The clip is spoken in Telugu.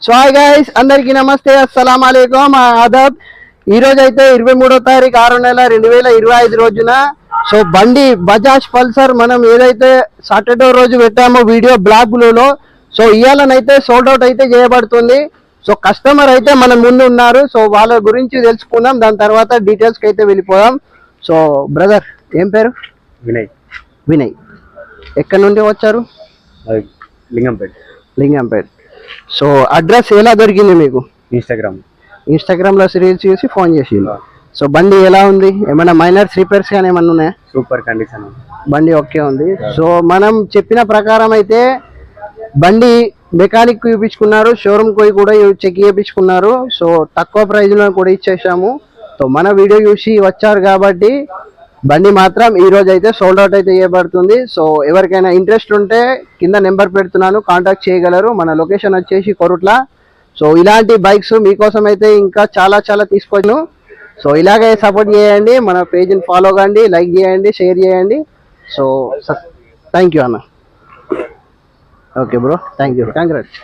సో హాయ్ గైస్, అందరికీ నమస్తే, అస్సలాం వాలేకుం, ఆదాబ్. ఈ రోజు అయితే 23వ తారీఖు 6వ నెల 2025 రోజున సో బండి బజాజ్ పల్సర్ మనం ఏదైతే సాటర్డే రోజు పెట్టామో వీడియో బ్లాగ్ లో సో ఇవాళనైతే సోల్డ్ అవుట్ అయితే చేయబడుతుంది. సో కస్టమర్ అయితే మన ముందు ఉన్నారు. సో వాళ్ళ గురించి తెలుసుకుందాం, దాని తర్వాత డీటెయిల్స్కి అయితే వెళ్ళిపోదాం. సో బ్రదర్, ఏం పేరు? వినయ్. వినయ్, ఎక్కడి నుండి వచ్చారు? లింగంపేట్. సో అడ్రస్ ఎలా దొరికింది మీకు? ఇన్స్టాగ్రామ్లో రీల్స్ చూసి ఫోన్ చేసింది. సో బండి ఎలా ఉంది? ఏమైనా మైనర్స్ రిపేర్స్ కానీ ఏమన్నా ఉన్నాయా? సూపర్ కండిషన్, బండి ఓకే ఉంది. సో మనం చెప్పిన ప్రకారం అయితే బండి మెకానిక్ చూపించుకున్నారు, షోరూమ్ పోయి కూడా చెక్ చేయించుకున్నారు. సో తక్కువ ప్రైజ్లో కూడా ఇచ్చేసాము. సో మన వీడియో చూసి వచ్చారు కాబట్టి బండి మాత్రం ఈ రోజు అయితే సోల్డ్ అవుట్ అయితే చేయబడుతుంది. సో ఎవరికైనా ఇంట్రెస్ట్ ఉంటే కింద నెంబర్ పెడుతున్నాను, కాంటాక్ట్ చేయగలరు. మన లొకేషన్ వచ్చేసి కొరుట్ల. సో ఇలాంటి బైక్స్ మీకోసం అయితే ఇంకా చాలా చాలా తీసుకొచ్చాను. సో ఇలాగే సపోర్ట్ చేయండి, మన పేజ్ని ఫాలో కండి, లైక్ చేయండి, షేర్ చేయండి. సో థ్యాంక్ యూ అన్న. Okay bro, thank you, congrats.